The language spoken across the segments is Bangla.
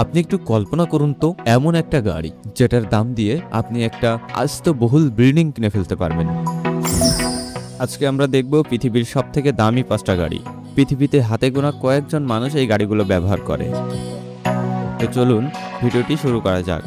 আপনি একটু কল্পনা করুন তো, এমন একটা গাড়ি যেটার দাম দিয়ে আপনি একটা আস্ত বহুল বিল্ডিং কিনে ফেলতে পারবেন। আজকে আমরা দেখব পৃথিবীর সবথেকে দামি 5টা গাড়ি। পৃথিবীতে হাতে গোনা কয়েকজন মানুষ এই গাড়িগুলো ব্যবহার করে। তো চলুন ভিডিওটি শুরু করা যাক।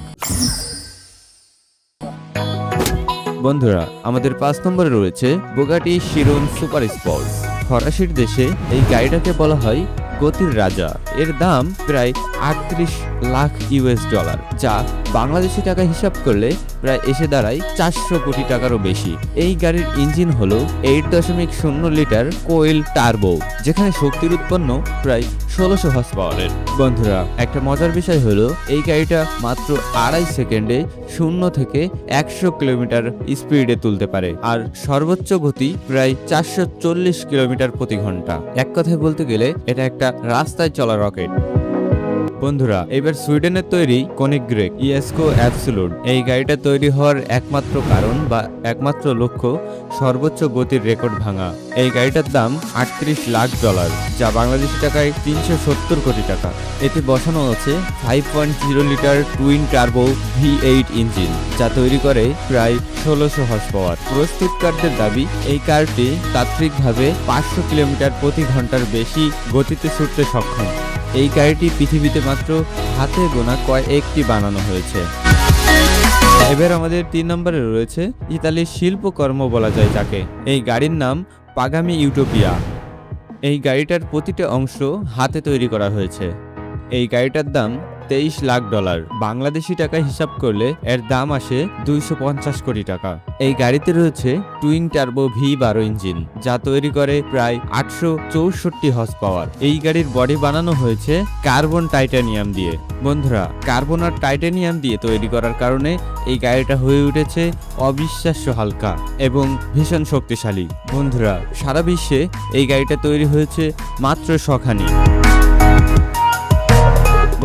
বন্ধুরা, আমাদের 5 নম্বরে রয়েছে বুগাটি চিরন সুপার স্পোর্টস। ফরাসির দেশে এই গাড়িটাকে বলা হয় গতির রাজা। এর দাম প্রায় 38 লাখ ইউএস ডলার, যা বাংলাদেশি টাকা হিসাব করলে প্রায় এসে দাঁড়ায় 400 কোটি টাকারও বেশি। এই গাড়ির ইঞ্জিন হলো 8.0 লিটার কোয়েল টার্বো, যেখানে শক্তির উৎপন্ন প্রায় 1600 হর্স পাওয়ারের। বন্ধুরা, একটা মজার বিষয় হলো এই গাড়িটা মাত্র 2.5 সেকেন্ডে 0 থেকে 100 কিলোমিটার স্পিডে তুলতে পারে, আর সর্বোচ্চ গতি প্রায় 440 কিলোমিটার প্রতি ঘন্টা। এক কথায় বলতে গেলে এটা একটা রাস্তায় চলা রকেট। বন্ধুরা, এবার সুইডেনের তৈরি কোনিগ্সেগ ইয়েস্কো অ্যাবসোলুট এই গাড়িটা তৈরি হওয়ার একমাত্র কারণ বা একমাত্র লক্ষ্য সর্বোচ্চ গতির রেকর্ড ভাঙা। এই গাড়িটার দাম 38 লাখ ডলার, যা বাংলাদেশি টাকায় 370 কোটি টাকা। এতে বসানো আছে 5.0 litre twin turbo V8 engine, যা তৈরি করে প্রায় 1600 হর্স পাওয়ার। প্রস্তুতকারদের দাবি এই কারটি তাত্ত্বিকভাবে 500 কিলোমিটার প্রতি ঘন্টার বেশি গতিতে ছুটতে সক্ষম। এই গাড়িটি পৃথিবীতে মাত্র হাতে গোনা কয়েকটি বানানো হয়েছে। এবার আমাদের 3 নম্বরে রয়েছে ইতালির শিল্পকর্ম বলা যায় যাকে। এই গাড়ির নাম পাগামি ইউটোপিয়া। এই গাড়িটার প্রতিটা অংশ হাতে তৈরি করা হয়েছে। এই গাড়িটার দাম 23 লাখ ডলার, বাংলাদেশি টাকায় হিসাব করলে এর দাম আসে 250 কোটি টাকা। এই গাড়িতে রয়েছে টুইন টার্বো V12 ইঞ্জিন, যা তৈরি করে প্রায় 864 হর্স পাওয়ার। এই গাড়ির বডি বানানো হয়েছে কার্বন টাইটানিয়াম দিয়ে। বন্ধুরা, কার্বন আর টাইটানিয়াম দিয়ে তৈরি করার কারণে এই গাড়িটা হয়ে উঠেছে অবিশ্বাস্য হালকা এবং ভীষণ শক্তিশালী। বন্ধুরা, সারা বিশ্বে এই গাড়িটা তৈরি হয়েছে মাত্র 100 খানি।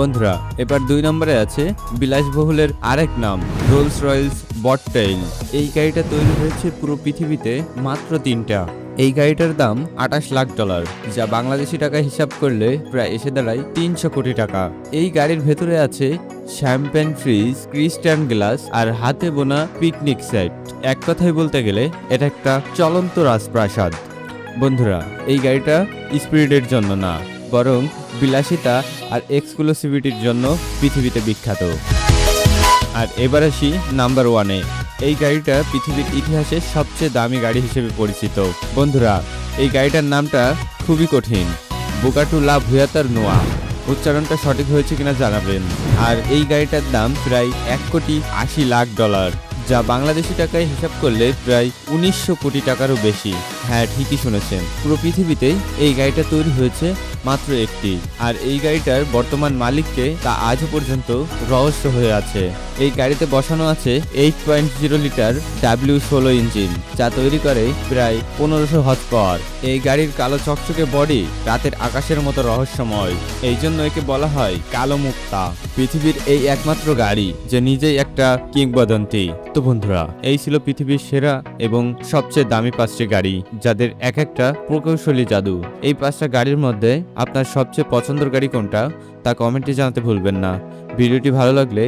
বন্ধুরা, এবার 2 নম্বরে আছে বিলাসবহুলের আরেক নাম রোলস রয়েলস বটটেইল। এই গাড়িটা তৈরি হয়েছে পুরো পৃথিবীতে মাত্র 3টা। এই গাড়িটার দাম 28 লাখ ডলার, যা বাংলাদেশি টাকায় হিসাব করলে প্রায় এসে দাঁড়ায় 300 কোটি টাকা। এই গাড়ির ভেতরে আছে শ্যাম্পেন ফ্রিজ, ক্রিস্টাল গ্লাস আর হাতে বোনা পিকনিক সেট। এক কথায় বলতে গেলে এটা একটা চলন্ত রাজপ্রাসাদ। বন্ধুরা, এই গাড়িটা স্পিডের জন্য না, বরং বিলাসিতা আর এক্সক্লুসিভিটির জন্য পৃথিবীতে বিখ্যাত। আর এবার আসি নাম্বার 1-এ। এই গাড়িটা পৃথিবীর ইতিহাসে সবচেয়ে দামি গাড়ি হিসেবে পরিচিত। বন্ধুরা, এই গাড়িটার নামটা খুবই কঠিন, বুগাটি লা ভিয়াতর নোয়া। উচ্চারণটা সঠিক হয়েছে কিনা জানাবেন। আর এই গাড়িটার দাম প্রায় 1.80 লাখ ডলার, যা বাংলাদেশি টাকায় হিসাব করলে প্রায় 1900 কোটি টাকারও বেশি। হ্যাঁ, ঠিকই শুনেছেন, পুরো পৃথিবীতে এই গাড়িটা তৈরি হয়েছে মাত্র একটি। আর এই গাড়িটার বর্তমান মালিককে তা আজও পর্যন্ত রহস্য হয়ে আছে। এই গাড়িতে বসানো আছে 8.0 লিটার W16 ইঞ্জিন, যা তৈরি করে প্রায় 1500 হর্স পাওয়ার। এই গাড়ির কালো চকচকে বডি রাতের আকাশের মতো রহস্যময়, এই জন্য একে বলা হয় কালো মুক্তা। পৃথিবীর এই একমাত্র গাড়ি যে নিজেই একটা কিংবদন্তি। তো বন্ধুরা, এই ছিল পৃথিবীর সেরা এবং সবচেয়ে দামি 5টি গাড়ি, যাদের এক একটা প্রকৌশলী জাদু। এই 5টা গাড়ির মধ্যে আপনার সবচেয়ে পছন্দের গাড়ি কোনটা তা কমেন্টে জানাতে ভুলবেন না। ভিডিওটি ভালো লাগলে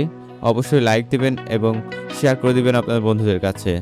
অবশ্যই লাইক দিবেন এবং শেয়ার করে দিবেন আপনার বন্ধুদের কাছে।